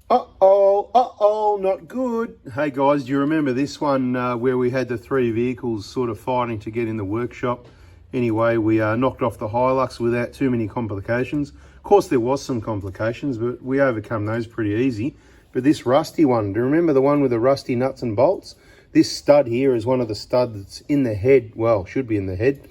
Not good. Hey guys, do you remember this one where we had the three vehicles sort of fighting to get in the workshop? Anyway, we knocked off the Hilux without too many complications. Of course, there was some complications, but we overcome those pretty easy. But this rusty one, do you remember the one with the rusty nuts and bolts? This stud here is one of the studs that's in the head, well, should be in the head,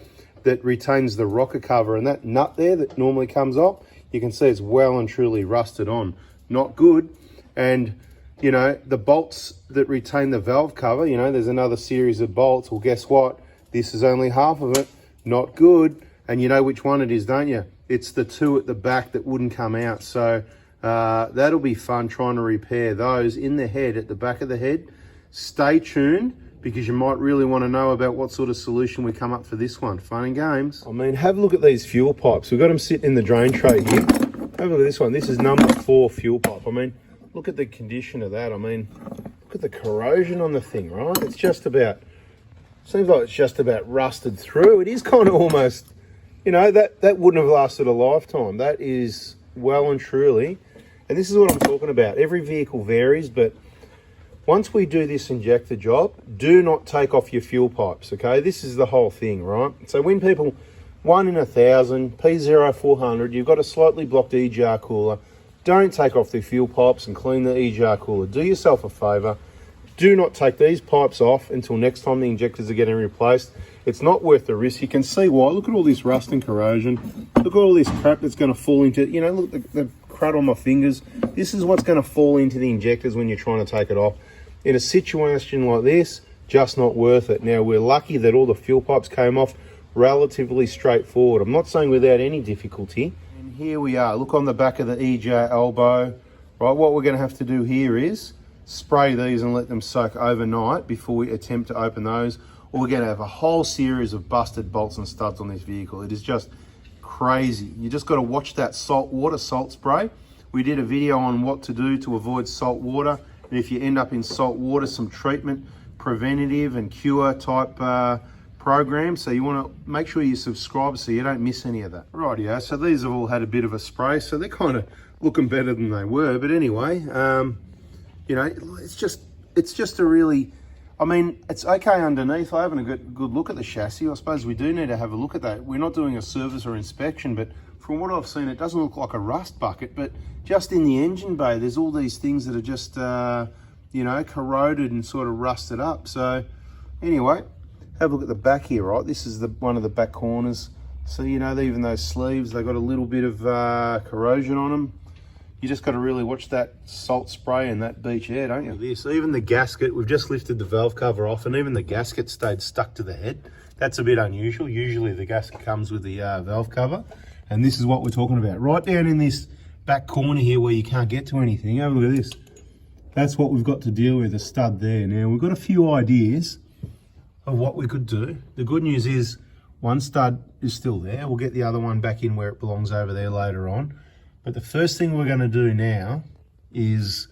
that retains the rocker cover, and that nut there that normally comes off, you can see it's well and truly rusted on. Not good. And you know, the bolts that retain the valve cover, you know, there's another series of bolts. Well, guess what? This is only half of it. Not good. And you know which one it is, don't you? It's the two at the back that wouldn't come out. So that'll be fun trying to repair those in the head, at the back of the head. Stay tuned, because you might really want to know about what sort of solution we come up for this one. Fun and games. I mean, have a look at these fuel pipes. We've got them sitting in the drain tray here. Have a look at this one. This is number 4 fuel pipe. I mean, look at the condition of that. I mean, look at the corrosion on the thing, right? It's just about, seems like it's just about rusted through. It is kind of almost, you know, that wouldn't have lasted a lifetime. That is well and truly, and this is what I'm talking about. Every vehicle varies, but once we do this injector job, do not take off your fuel pipes, okay? This is the whole thing, right? So when people, 1 in 1,000, P0400, you've got a slightly blocked EGR cooler, don't take off the fuel pipes and clean the EGR cooler. Do yourself a favour. Do not take these pipes off until next time the injectors are getting replaced. It's not worth the risk. You can see why. Look at all this rust and corrosion. Look at all this crap that's going to fall into, you know, look at the crud on my fingers. This is what's going to fall into the injectors when you're trying to take it off. In a situation like this, just not worth it. Now, we're lucky that all the fuel pipes came off relatively straightforward. I'm not saying without any difficulty. And here we are. Look on the back of the EJ elbow. Right, what we're going to have to do here is spray these and let them soak overnight before we attempt to open those, or we're going to have a whole series of busted bolts and studs on this vehicle. It is just crazy. You just got to watch that salt spray. We did a video on what to do to avoid salt water, and if you end up in salt water, some treatment, preventative and cure type program. So you want to make sure you subscribe so you don't miss any of that. Rightio, so these have all had a bit of a spray, so they're kind of looking better than they were. But anyway, you know, it's just a really, I mean, it's okay underneath. I haven't a good look at the chassis. I suppose we do need to have a look at that. We're not doing a service or inspection, but from what I've seen, it doesn't look like a rust bucket. But just in the engine bay, there's all these things that are just, you know, corroded and sort of rusted up. So anyway, have a look at the back here, right? This is one of the back corners. So, you know, even those sleeves, they've got a little bit of corrosion on them. You just got to really watch that salt spray and that beach air, don't you? This, even the gasket, we've just lifted the valve cover off, and even the gasket stayed stuck to the head. That's a bit unusual. Usually the gasket comes with the valve cover, and this is what we're talking about. Right down in this back corner here where you can't get to anything, have a look at this. That's what we've got to deal with, a stud there. Now, we've got a few ideas of what we could do. The good news is one stud is still there. We'll get the other one back in where it belongs over there later on. But the first thing we're going to do now is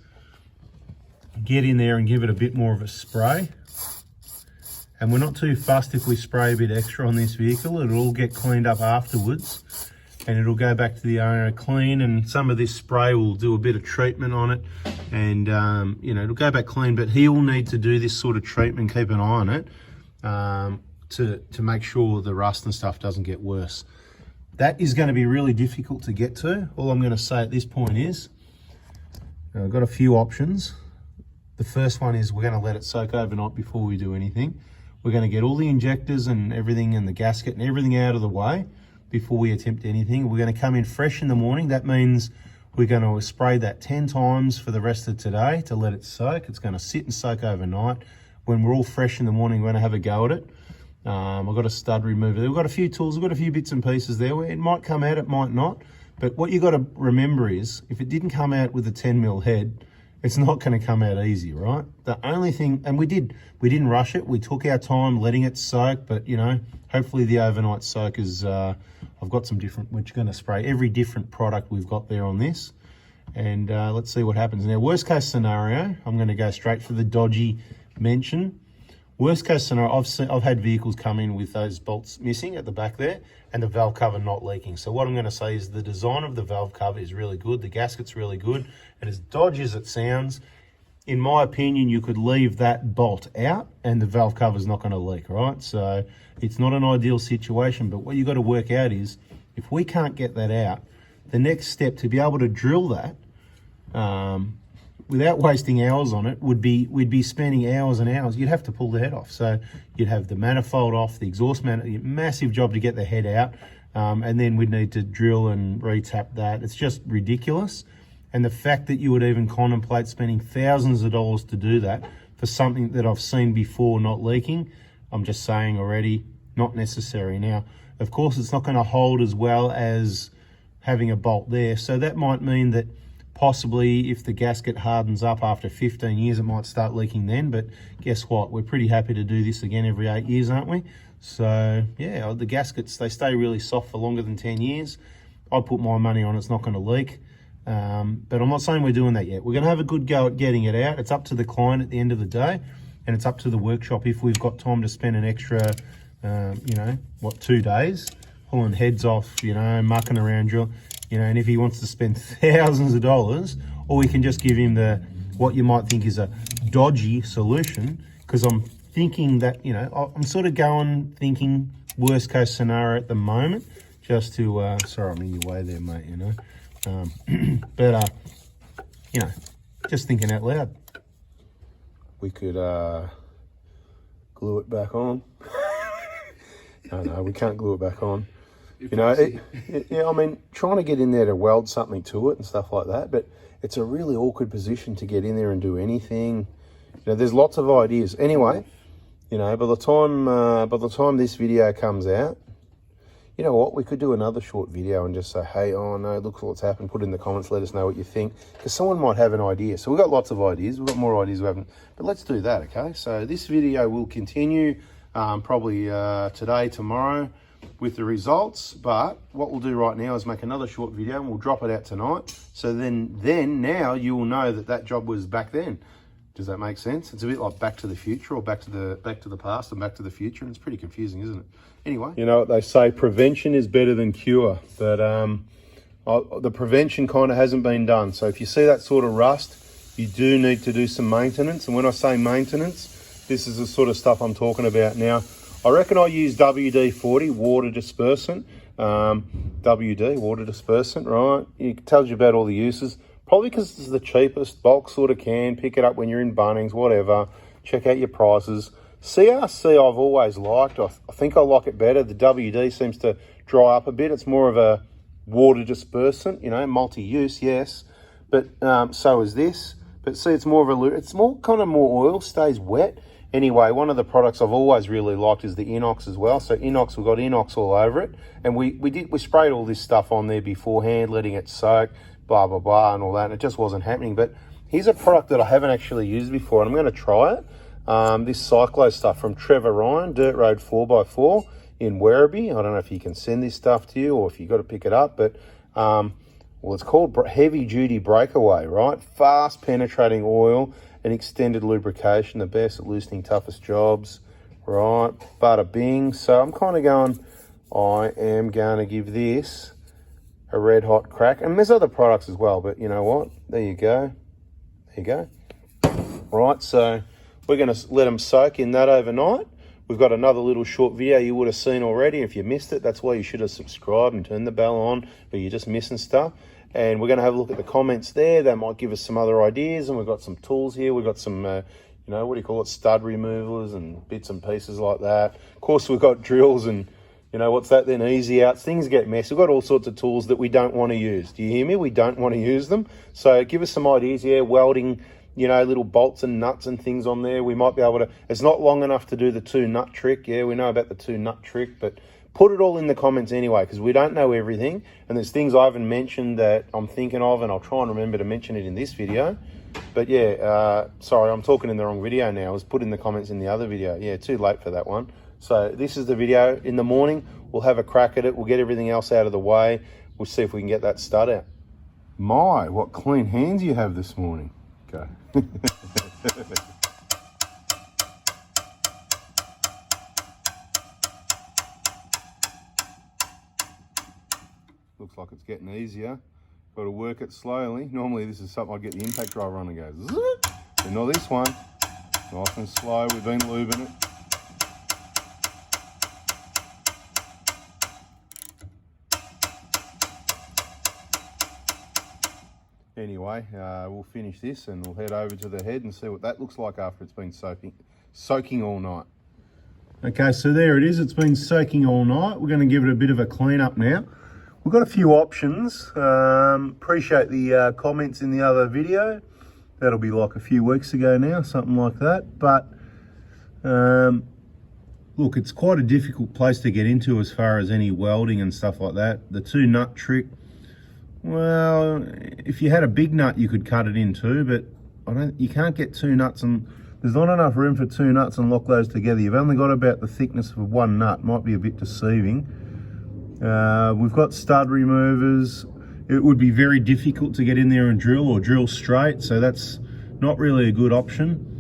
get in there and give it a bit more of a spray. And we're not too fussed if we spray a bit extra on this vehicle. It'll all get cleaned up afterwards, and it'll go back to the owner clean, and some of this spray will do a bit of treatment on it, and you know, it'll go back clean, but he'll need to do this sort of treatment, keep an eye on it, to make sure the rust and stuff doesn't get worse. That is going to be really difficult to get to. All I'm going to say at this point is, I've got a few options. The first one is we're going to let it soak overnight before we do anything. We're going to get all the injectors and everything and the gasket and everything out of the way before we attempt anything. We're going to come in fresh in the morning. That means we're going to spray that 10 times for the rest of today to let it soak. It's going to sit and soak overnight. When we're all fresh in the morning, we're going to have a go at it. I've got a stud remover. We've got a few tools, we've got a few bits and pieces there. It might come out, it might not. But what you got to remember is, if it didn't come out with a 10mm head, it's not going to come out easy, right? The only thing, and we didn't rush it. We took our time letting it soak, but you know, hopefully the overnight soak is, I've got some different, we're going to spray every different product we've got there on this. And let's see what happens. Now, worst case scenario, I'm going to go straight for the dodgy mention. Worst case scenario, I've had vehicles come in with those bolts missing at the back there and the valve cover not leaking. So what I'm going to say is the design of the valve cover is really good. The gasket's really good. And as dodgy as it sounds, in my opinion, you could leave that bolt out and the valve cover's not going to leak, right? So it's not an ideal situation, but what you've got to work out is if we can't get that out, the next step to be able to drill that without wasting hours on it we'd be spending hours and hours. You'd have to pull the head off. So you'd have the manifold off, the exhaust manifold, massive job to get the head out, and then we'd need to drill and re-tap that. It's just ridiculous. And the fact that you would even contemplate spending thousands of dollars to do that for something that I've seen before not leaking, I'm just saying already, not necessary. Now, of course, it's not going to hold as well as having a bolt there. So that might mean that possibly if the gasket hardens up after 15 years, it might start leaking then. But guess what? We're pretty happy to do this again every 8 years, aren't we? So yeah, the gaskets, they stay really soft for longer than 10 years. I put my money on it's not going to leak. But I'm not saying we're doing that yet. We're going to have a good go at getting it out. It's up to the client at the end of the day, and it's up to the workshop if we've got time to spend an extra, 2 days pulling heads off, mucking around, and if he wants to spend thousands of dollars, or we can just give him what you might think is a dodgy solution, because I'm thinking that, I'm sort of thinking worst case scenario at the moment, just to, sorry, I'm in your way there, mate, just thinking out loud. We could glue it back on. No, we can't glue it back on. I mean, trying to get in there to weld something to it and stuff like that, but it's a really awkward position to get in there and do anything. There's lots of ideas. Anyway, by the time this video comes out, you know what, we could do another short video and just say, hey, oh no, look what's happened. Put it in the comments, let us know what you think, because someone might have an idea. So we've got lots of ideas. We've got more ideas we haven't, but let's do that, okay? So this video will continue probably today, tomorrow, with the results. But what we'll do right now is make another short video and we'll drop it out tonight. So then now you will know that job was back then. Does that make sense? It's a bit like Back to the Future or Back to the Past and Back to the Future, and it's pretty confusing, isn't it? Anyway, you know what they say, prevention is better than cure, but the prevention kind of hasn't been done. So if you see that sort of rust, you do need to do some maintenance. And when I say maintenance, this is the sort of stuff I'm talking about. Now, I reckon I use WD-40, water dispersant. WD, water dispersant, right? It tells you about all the uses. Probably because it's the cheapest, bulk sort of can. Pick it up when you're in Bunnings, whatever. Check out your prices. CRC I've always liked. I think I like it better. The WD seems to dry up a bit. It's more of a water dispersant, multi-use, yes. But so is this. But see, it's more of it's more kind of more oil, stays wet. Anyway, one of the products I've always really liked is the Inox as well. So Inox, we've got Inox all over it. And we sprayed all this stuff on there beforehand, letting it soak, blah, blah, blah, and all that. And it just wasn't happening. But here's a product that I haven't actually used before, and I'm going to try it. This Cyclo stuff from Trevor Ryan, Dirt Road 4x4 in Werribee. I don't know if he can send this stuff to you or if you've got to pick it up, but it's called Heavy Duty Breakaway, right? Fast penetrating oil and extended lubrication, the best at loosening toughest jobs, right? Bada bing. So I'm kind of going, I am going to give this a red hot crack. And there's other products as well, but you know what? There you go. There you go. Right, so we're going to let them soak in that overnight. We've got another little short video you would have seen already. If you missed it, that's why you should have subscribed and turned the bell on, but you're just missing stuff. And we're going to have a look at the comments there. That might give us some other ideas. And we've got some tools here. We've got some, what do you call it, stud removers and bits and pieces like that. Of course, we've got drills and, what's that then, easy outs. Things get messy. We've got all sorts of tools that we don't want to use. Do you hear me? We don't want to use them. So give us some ideas, welding, little bolts and nuts and things on there. We might be able to, it's not long enough to do the 2 nut trick. Yeah, we know about the 2 nut trick, but put it all in the comments anyway, because we don't know everything. And there's things I haven't mentioned that I'm thinking of, and I'll try and remember to mention it in this video. But yeah, sorry, I'm talking in the wrong video now. It was put in the comments in the other video. Yeah, too late for that one. So this is the video. In the morning, we'll have a crack at it. We'll get everything else out of the way. We'll see if we can get that stud out. My, what clean hands you have this morning. Go. Looks like it's getting easier. Got to work it slowly. Normally this is something I get the impact driver on and go zzz, but not this one. Nice and slow, we've been lubing it. Anyway, we'll finish this and we'll head over to the head and see what that looks like after it's been soaking all night. Okay, so there it is. It's been soaking all night. We're going to give it a bit of a clean up now. We've got a few options. Appreciate the comments in the other video. That'll be like a few weeks ago now, something like that. But look, it's quite a difficult place to get into as far as any welding and stuff like that. The 2 nut trick. Well, if you had a big nut, you could cut it in too, but you can't get 2 nuts, and there's not enough room for 2 nuts and lock those together. You've only got about the thickness of 1 nut. Might be a bit deceiving. We've got stud removers. It would be very difficult to get in there and drill or drill straight, so that's not really a good option.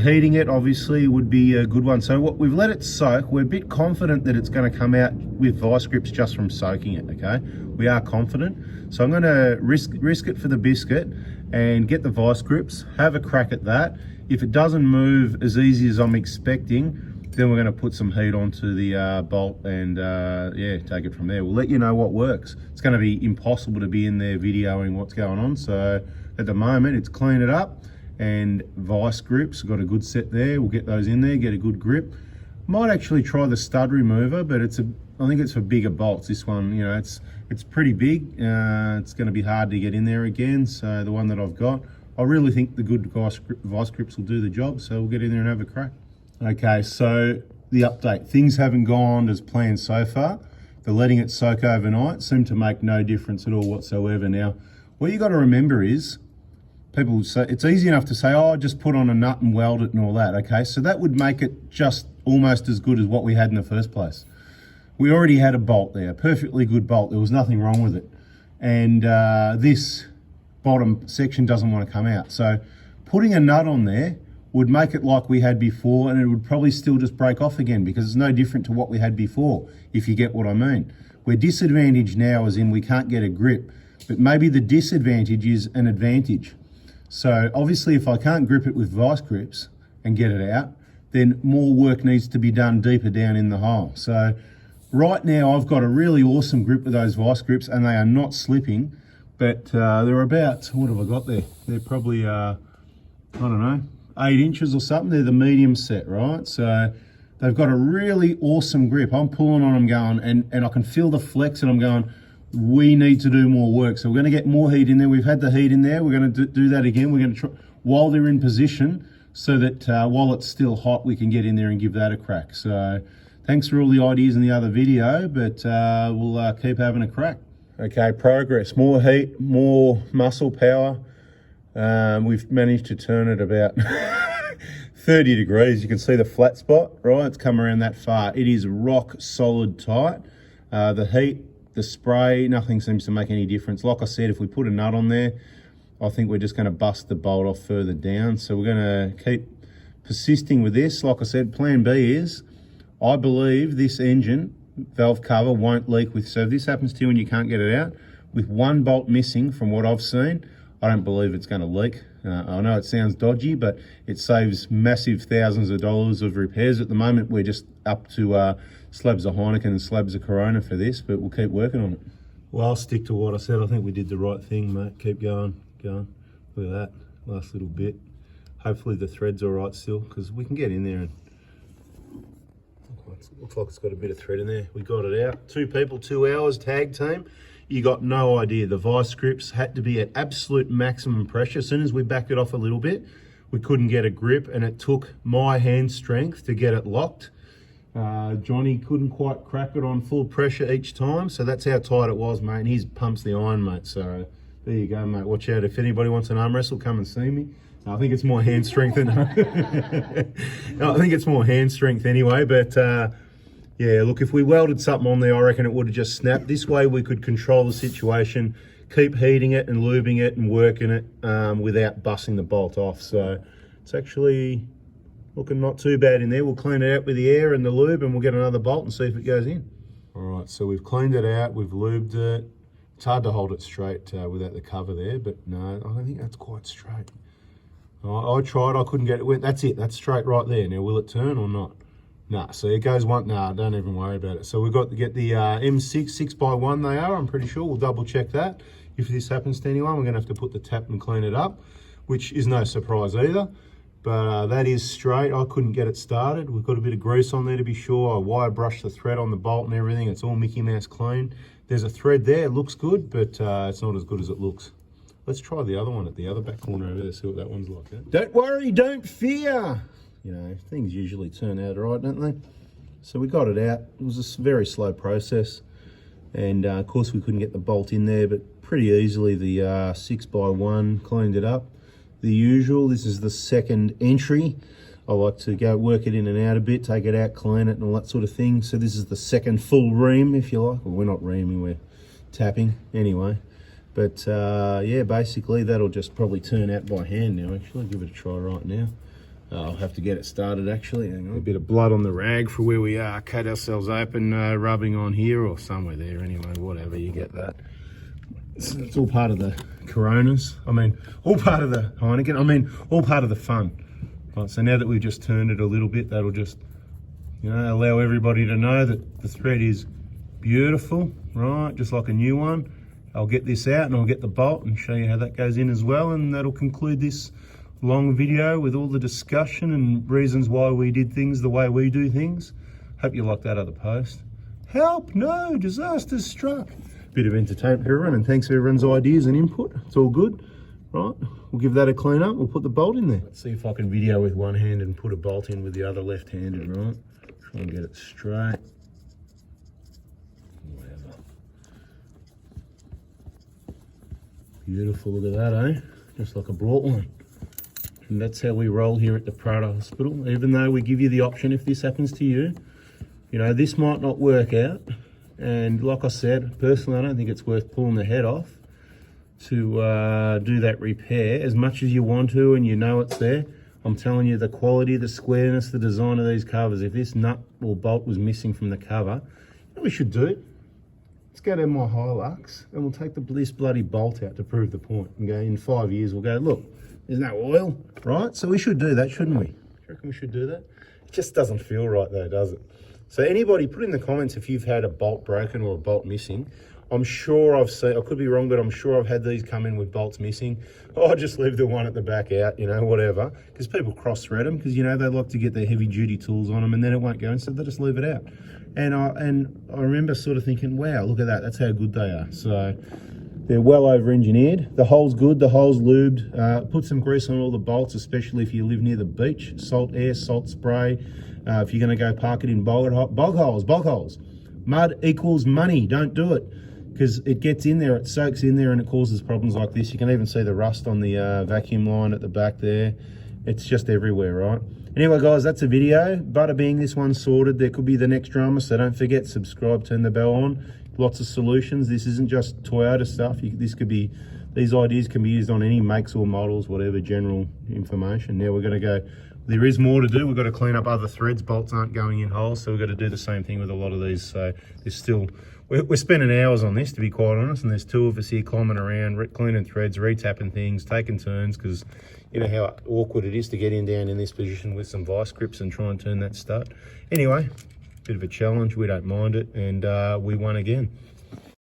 Heating it obviously would be a good one. So what we've let it soak. We're a bit confident that it's going to come out with vice grips just from soaking it, okay? We are confident. So I'm going to risk it for the biscuit and get the vice grips, have a crack at that. If it doesn't move as easy as I'm expecting, then we're going to put some heat onto the bolt and yeah, take it from there. We'll let you know what works. It's going to be impossible to be in there videoing what's going on. So at the moment, it's clean it up. And vice grips, got a good set there. We'll get those in there, get a good grip. Might actually try the stud remover, but I think it's for bigger bolts. This one, you know, it's pretty big. It's going to be hard to get in there again. So the one that I've got, I really think the good vice grips will do the job. So we'll get in there and have a crack. Okay, so the update. Things haven't gone as planned so far. The letting it soak overnight seemed to make no difference at all whatsoever. Now, what you got to remember is, people say it's easy enough to say, oh, just put on a nut and weld it and all that. Okay, so that would make it just almost as good as what we had in the first place. We already had a bolt there, a perfectly good bolt. There was nothing wrong with it. And this bottom section doesn't want to come out. So putting a nut on there would make it like we had before, and it would probably still just break off again because it's no different to what we had before, if you get what I mean. We're disadvantaged now as in we can't get a grip, but maybe the disadvantage is an advantage. So obviously if I can't grip it with vice grips and get it out, then more work needs to be done deeper down in the hole. So right now I've got a really awesome grip with those vice grips and they are not slipping, but they're about, what have I got there? They're probably, I don't know, 8 inches or something. They're the medium set, right? So they've got a really awesome grip. I'm pulling on them going, and I can feel the flex and I'm going, we need to do more work. So we're going to get more heat in there. We've had the heat in there. We're going to do that again. We're going to try while they're in position so that while it's still hot, we can get in there and give that a crack. So thanks for all the ideas in the other video, but we'll keep having a crack. Okay, progress, more heat, more muscle power. We've managed to turn it about 30 degrees. You can see the flat spot, right? It's come around that far. It is rock solid tight. The heat, the spray, nothing seems to make any difference. Like I said, if we put a nut on there, I think we're just going to bust the bolt off further down. So we're going to keep persisting with this. Like I said, plan B is, I believe this engine valve cover won't leak with, so if this happens to you and you can't get it out, with 1 bolt missing from what I've seen, I don't believe it's going to leak. I know it sounds dodgy, but it saves massive thousands of dollars of repairs. At the moment, we're just up to slabs of Heineken and slabs of Corona for this, but we'll keep working on it. Well, I'll stick to what I said. I think we did the right thing, mate. Keep going. Look at that, last little bit. Hopefully the thread's all right still, because we can get in there and looks like it's got a bit of thread in there. We got it out. 2 people, 2 hours, tag team. You got no idea. The vice grips had to be at absolute maximum pressure. As soon as we backed it off a little bit, we couldn't get a grip, and it took my hand strength to get it locked. Johnny couldn't quite crack it on full pressure each time, so that's how tight it was, mate. And he pumps the iron, mate. So there you go, mate. Watch out. If anybody wants an arm wrestle, come and see me. I think it's more hand strength than I think it's more hand strength anyway, but yeah, look, if we welded something on there, I reckon it would have just snapped. This way we could control the situation, keep heating it and lubing it and working it without busting the bolt off. So it's actually looking not too bad in there. We'll clean it out with the air and the lube and we'll get another bolt and see if it goes in. All right, so we've cleaned it out, we've lubed it. It's hard to hold it straight without the cover there, but no, I don't think that's quite straight. I tried, I couldn't get it. That's it, that's straight right there. Now, will it turn or not? Nah, so it goes one, nah, don't even worry about it. So we've got to get the M6 6x1 they are, I'm pretty sure. We'll double check that. If this happens to anyone, we're gonna have to put the tap and clean it up, which is no surprise either. But that is straight. I couldn't get it started. We've got a bit of grease on there to be sure. I wire brushed the thread on the bolt and everything. It's all Mickey Mouse clean. There's a thread there, it looks good, but it's not as good as it looks. Let's try the other one at the other back corner over there, see what that one's like. Don't worry, don't fear. You know, things usually turn out all right, don't they? So we got it out. It was a very slow process. And of course we couldn't get the bolt in there, but pretty easily the 6x1 cleaned it up. The usual, this is the second entry. I like to go work it in and out a bit, take it out, clean it and all that sort of thing. So this is the second full ream, if you like. Well, we're not reaming, we're tapping anyway. But yeah, basically that'll just probably turn out by hand now. Actually, I'll give it a try right now. I'll have to get it started actually. Hang on. A bit of blood on the rag for where we are. Cut ourselves open, rubbing on here or somewhere there anyway, whatever, you get that. It's all part of the Coronas. I mean, all part of the Heineken. I mean, all part of the fun. Right, so now that we've just turned it a little bit, that'll just, you know, allow everybody to know that the thread is beautiful, right? Just like a new one. I'll get this out and I'll get the bolt and show you how that goes in as well. And that'll conclude this long video with all the discussion and reasons why we did things the way we do things. Hope you liked that other post. Help, no, disaster struck. Bit of entertainment for everyone, and thanks for everyone's ideas and input. It's all good, right? We'll give that a clean up. We'll put the bolt in there. Let's see if I can video with one hand and put a bolt in with the other left-handed, right? Try and get it straight. Whatever. Beautiful, look at that, eh? Just like I brought one. And that's how we roll here at the Prada Hospital. Even though we give you the option, if this happens to you, you know, this might not work out. And like I said, personally, I don't think it's worth pulling the head off to do that repair as much as you want to and you know it's there. I'm telling you, the quality, the squareness, the design of these covers, if this nut or bolt was missing from the cover, you know what we should do? Let's go to my Hilux and we'll take this bloody bolt out to prove the point and go, in 5 years, we'll go, look, there's no oil, right? So we should do that, shouldn't we? Do you reckon we should do that? It just doesn't feel right though, does it? So anybody, put in the comments if you've had a bolt broken or a bolt missing. I'm sure I've seen, I could be wrong, but I'm sure I've had these come in with bolts missing. Oh, just leave the one at the back out, you know, whatever. Because people cross-thread them because, you know, they like to get their heavy-duty tools on them and then it won't go in, so they just leave it out. And I remember sort of thinking, wow, look at that, that's how good they are. So they're well over-engineered. The hole's good, the hole's lubed. Put some grease on all the bolts, especially if you live near the beach. Salt air, salt spray. If you're going to go park it in bog holes. Mud equals money. Don't do it because it gets in there, it soaks in there and it causes problems like this. You can even see the rust on the vacuum line at the back there. It's just everywhere, right? Anyway, guys, that's a video. Butter being this one sorted, there could be the next drama, so don't forget, subscribe, turn the bell on. Lots of solutions. This isn't just Toyota stuff. These ideas can be used on any makes or models, whatever, general information. Now we're going to go, there is more to do. We've got to clean up other threads. Bolts aren't going in holes, so we've got to do the same thing with a lot of these. So there's still, we're spending hours on this, to be quite honest, and there's two of us here climbing around, cleaning threads, re-tapping things, taking turns, because you know how awkward it is to get down in this position with some vice grips and try and turn that stud. Anyway, bit of a challenge. We don't mind it, and we won again.